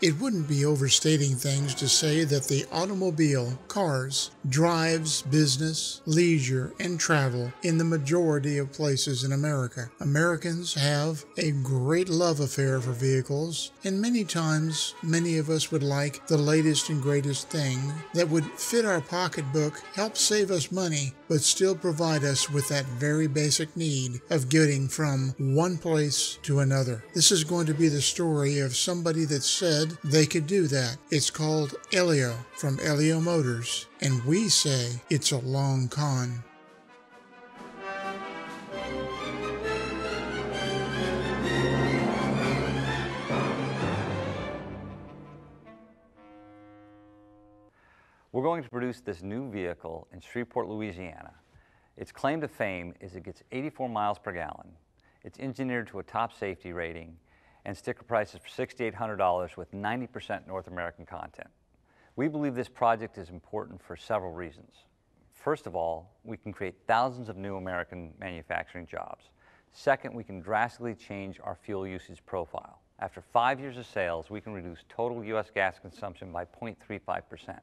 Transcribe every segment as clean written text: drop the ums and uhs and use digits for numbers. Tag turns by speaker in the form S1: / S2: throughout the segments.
S1: It wouldn't be overstating things to say that the automobile, cars, drives business, leisure, and travel in the majority of places in America. Americans have a great love affair for vehicles, and many times many of us would like the latest and greatest thing that would fit our pocketbook, help save us money, but still provide us with that very basic need of getting from one place to another. This is going to be the story of somebody that said they could do that. It's called Elio from Elio Motors, and we say it's a long con.
S2: We're going to produce this new vehicle in Shreveport, Louisiana. Its claim to fame is it gets 84 miles per gallon. It's engineered to a top safety rating, and sticker prices for $6,800 with 90% North American content. We believe this project is important for several reasons. First of all, we can create thousands of new American manufacturing jobs. Second, we can drastically change our fuel usage profile. After 5 years of sales, we can reduce total U.S. gas consumption by 0.35%.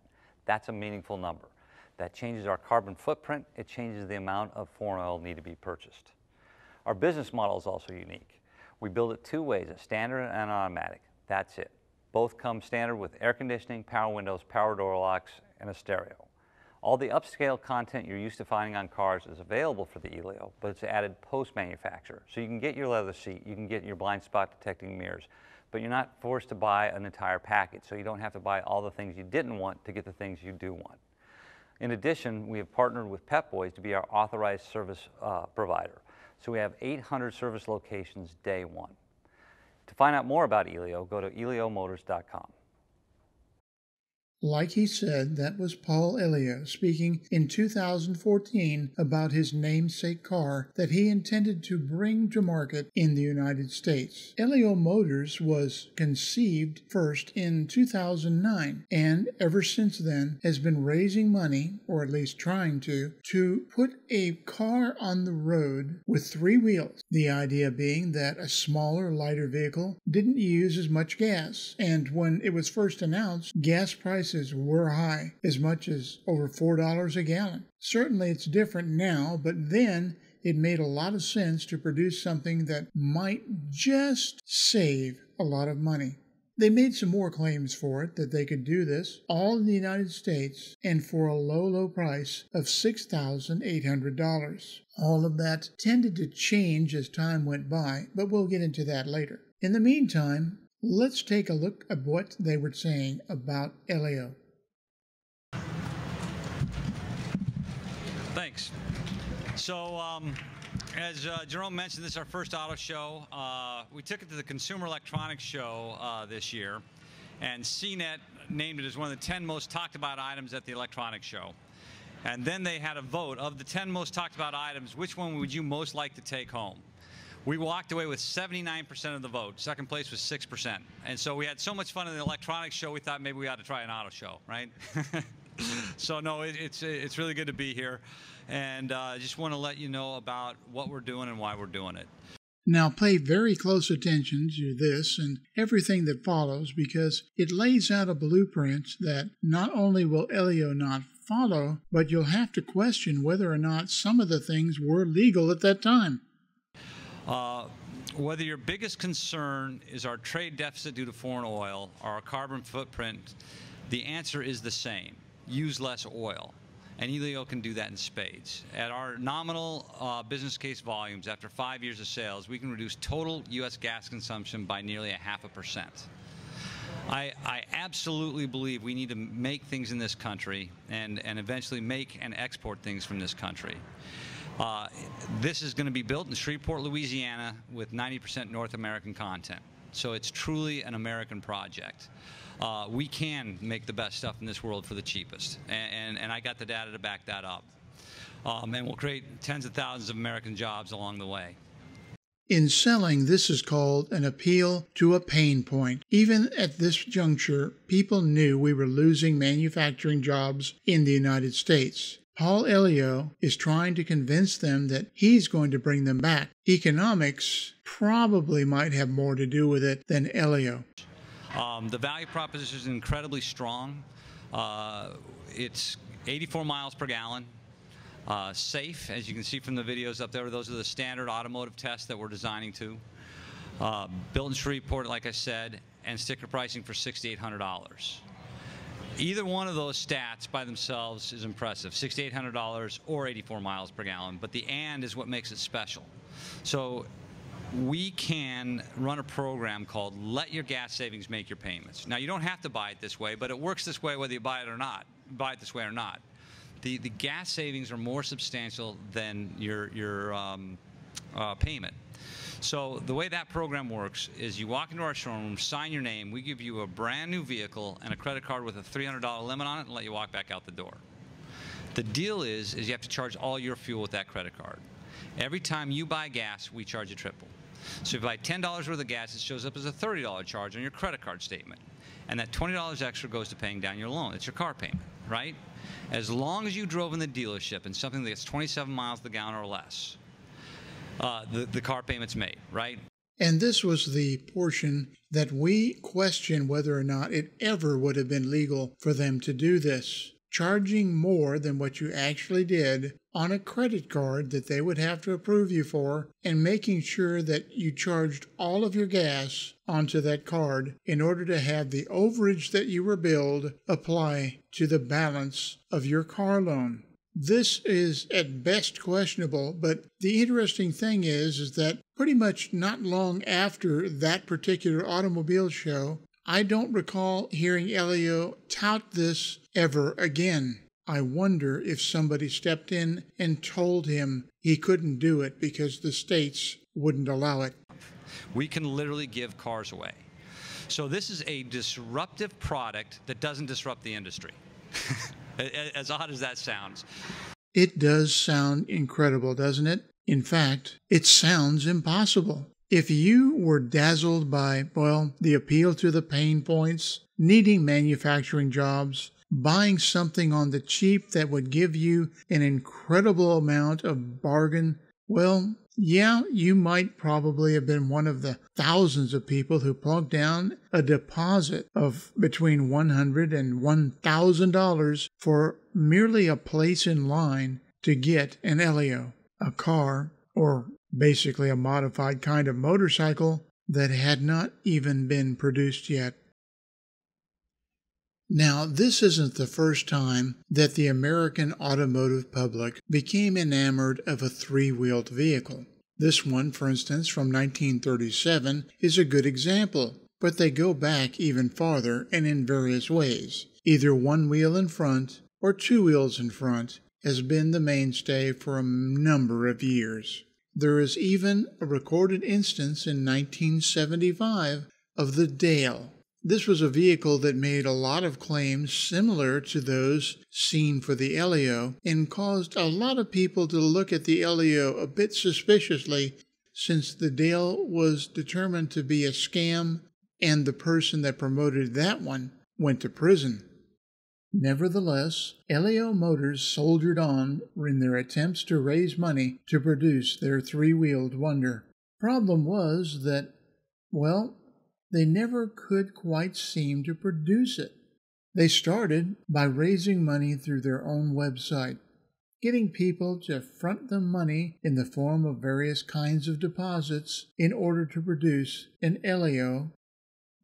S2: That's a meaningful number. That changes our carbon footprint. It changes the amount of foreign oil need to be purchased. Our business model is also unique. We build it two ways, a standard and an automatic. That's it. Both come standard with air conditioning, power windows, power door locks, and a stereo. All the upscale content you're used to finding on cars is available for the Elio, but it's added post-manufacture. So you can get your leather seat, you can get your blind spot detecting mirrors, but you're not forced to buy an entire package, so you don't have to buy all the things you didn't want to get the things you do want. In addition, we have partnered with Pep Boys to be our authorized service provider. So we have 800 service locations day one. To find out more about Elio, go to eliomotors.com.
S1: Like he said, that was Paul Elio speaking in 2014 about his namesake car that he intended to bring to market in the United States. Elio Motors was conceived first in 2009 and ever since then has been raising money, or at least trying to put a car on the road with three wheels. The idea being that a smaller, lighter vehicle didn't use as much gas, and when it was first announced, gas prices were high, as much as over $4 a gallon. Certainly it's different now, but then it made a lot of sense to produce something that might just save a lot of money. They made some more claims for it, that they could do this all in the United States and for a low price of $6,800. All of that tended to change as time went by, but we'll get into that later. In the meantime, let's take a look at what they were saying about Elio.
S3: Thanks. So, as Jerome mentioned, this is our first auto show. We took it to the Consumer Electronics Show this year, and CNET named it as one of the 10 most talked about items at the electronics show. And then they had a vote of the 10 most talked about items, which one would you most like to take home? We walked away with 79% of the vote. Second place was 6%. And so we had so much fun in the electronics show, we thought maybe we ought to try an auto show, right? So no, it's really good to be here. And I just want to let you know about what we're doing and why we're doing it.
S1: Now pay very close attention to this and everything that follows, because it lays out a blueprint that not only will Elio not follow, but you'll have to question whether or not some of the things were legal at that time.
S3: Whether your biggest concern is our trade deficit due to foreign oil or our carbon footprint, the answer is the same. Use less oil. And Elio can do that in spades. At our nominal business case volumes, after 5 years of sales, we can reduce total U.S. gas consumption by nearly 0.5%. I absolutely believe we need to make things in this country and eventually make and export things from this country. This is going to be built in Shreveport, Louisiana with 90% North American content. So it's truly an American project. We can make the best stuff in this world for the cheapest, and I got the data to back that up. And we'll create tens of thousands of American jobs along the way.
S1: In selling, this is called an appeal to a pain point. Even at this juncture, people knew we were losing manufacturing jobs in the United States. Paul Elio is trying to convince them that he's going to bring them back. Economics probably might have more to do with it than Elio.
S3: The value proposition is incredibly strong. It's 84 miles per gallon. Safe, as you can see from the videos up there. Those are the standard automotive tests that we're designing to. Built in Shreveport, like I said, and sticker pricing for $6,800. Either one of those stats by themselves is impressive, $6,800 or 84 miles per gallon, but the and is what makes it special. So we can run a program called Let Your Gas Savings Make Your Payments. Now, you don't have to buy it this way, but it works this way whether you buy it this way or not. The gas savings are more substantial than your payment. So the way that program works is you walk into our showroom, sign your name, we give you a brand new vehicle and a credit card with a $300 limit on it and let you walk back out the door. The deal is you have to charge all your fuel with that credit card. Every time you buy gas, we charge you triple. So if you buy $10 worth of gas, it shows up as a $30 charge on your credit card statement. And that $20 extra goes to paying down your loan. It's your car payment, right? As long as you drove in the dealership in something that's 27 miles to the gallon or less, the car payment's made, right?
S1: And this was the portion that we questioned whether or not it ever would have been legal for them to do this. Charging more than what you actually did on a credit card that they would have to approve you for, and making sure that you charged all of your gas onto that card in order to have the overage that you were billed apply to the balance of your car loan. This is at best questionable, but the interesting thing is that pretty much not long after that particular automobile show, I don't recall hearing Elio tout this ever again. I wonder if somebody stepped in and told him he couldn't do it because the states wouldn't allow it.
S3: We can literally give cars away. So this is a disruptive product that doesn't disrupt the industry. As odd as that sounds.
S1: It does sound incredible, doesn't it? In fact, it sounds impossible. If you were dazzled by, well, the appeal to the pain points, needing manufacturing jobs, buying something on the cheap that would give you an incredible amount of bargain, well, yeah, you might probably have been one of the thousands of people who plunked down a deposit of between $100 and $1,000 for merely a place in line to get an Elio, a car, or basically a modified kind of motorcycle that had not even been produced yet. Now, this isn't the first time that the American automotive public became enamored of a three-wheeled vehicle. This one, for instance, from 1937, is a good example, but they go back even farther and in various ways. Either one wheel in front or two wheels in front has been the mainstay for a number of years. There is even a recorded instance in 1975 of the Dale. This was a vehicle that made a lot of claims similar to those seen for the Elio and caused a lot of people to look at the Elio a bit suspiciously, since the Dale was determined to be a scam and the person that promoted that one went to prison. Nevertheless, Elio Motors soldiered on in their attempts to raise money to produce their three-wheeled wonder. Problem was that, well, they never could quite seem to produce it. They started by raising money through their own website, getting people to front them money in the form of various kinds of deposits in order to produce an Elio.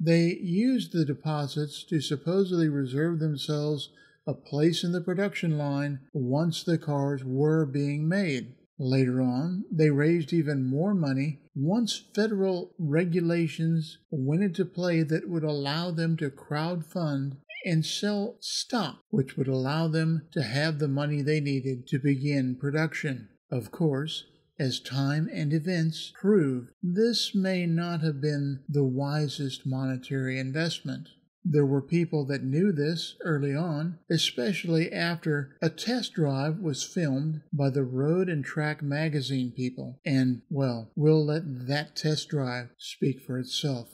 S1: They used the deposits to supposedly reserve themselves a place in the production line once the cars were being made. Later on, they raised even more money once federal regulations went into play that would allow them to crowdfund and sell stock, which would allow them to have the money they needed to begin production. Of course, as time and events proved, this may not have been the wisest monetary investment. There were people that knew this early on, especially after a test drive was filmed by the Road and Track magazine people. And, well, we'll let that test drive speak for itself.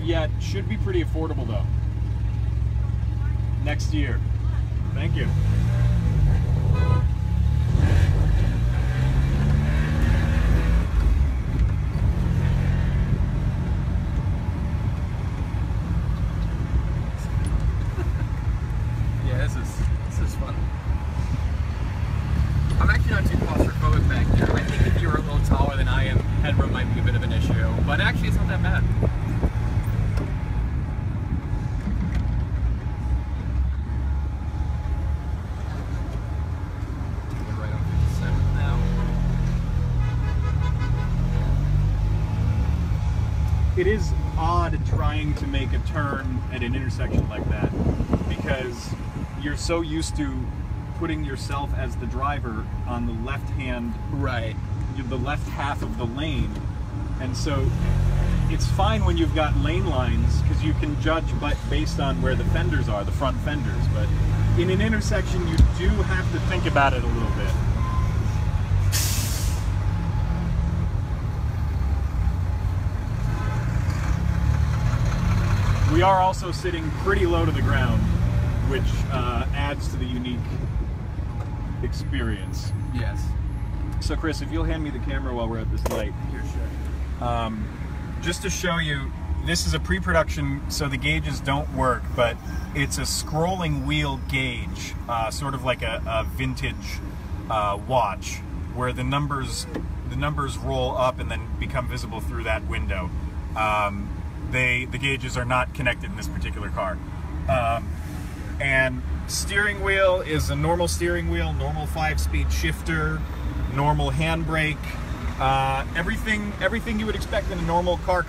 S4: Yet should be pretty affordable though. Next year. Thank you. odd trying to make a turn at an intersection like that, because you're so used to putting yourself as the driver on the left hand,
S5: Right.
S4: the left half of the lane, and so it's fine when you've got lane lines because you can judge based on where the fenders are, the front fenders, but in an intersection you do have to think about it a little bit. We are also sitting pretty low to the ground, which adds to the unique experience.
S5: Yes.
S4: So Chris, if you'll hand me the camera while we're at this light.
S5: Here, sure.
S4: Just to show you, this is a pre-production, so the gauges don't work, but it's a scrolling wheel gauge, sort of like a vintage watch, where the numbers roll up and then become visible through that window. The gauges are not connected in this particular car. And steering wheel is a normal steering wheel, normal 5-speed shifter, normal handbrake, everything you would expect in a normal car.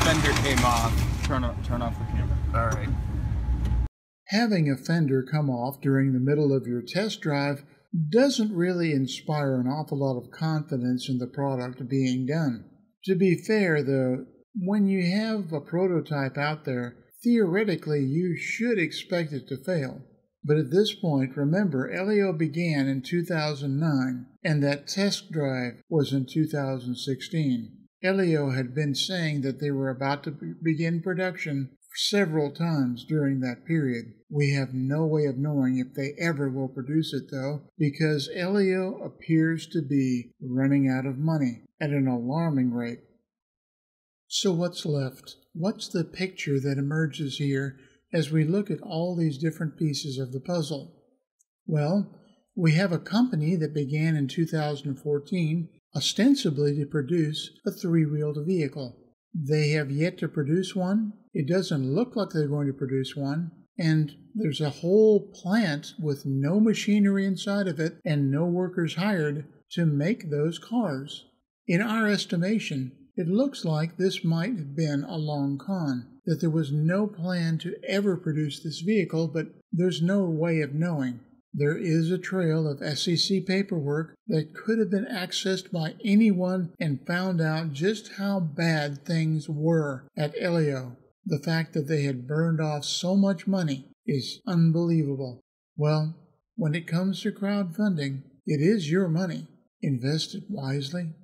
S5: Fender came off.
S4: Turn off the camera.
S5: All right.
S1: Having a fender come off during the middle of your test drive doesn't really inspire an awful lot of confidence in the product being done. To be fair, though, when you have a prototype out there, theoretically you should expect it to fail. But at this point, remember, Elio began in 2009, and that test drive was in 2016. Elio had been saying that they were about to begin production several times during that period. We have no way of knowing if they ever will produce it, though, because Elio appears to be running out of money at an alarming rate. So what's left? What's the picture that emerges here as we look at all these different pieces of the puzzle? Well, we have a company that began in 2014 ostensibly to produce a three-wheeled vehicle. They have yet to produce one. It doesn't look like they're going to produce one. And there's a whole plant with no machinery inside of it and no workers hired to make those cars. In our estimation, it looks like this might have been a long con, that there was no plan to ever produce this vehicle, but there's no way of knowing. There is a trail of SEC paperwork that could have been accessed by anyone and found out just how bad things were at Elio. The fact that they had burned off so much money is unbelievable. Well, when it comes to crowdfunding, it is your money. Invest it wisely.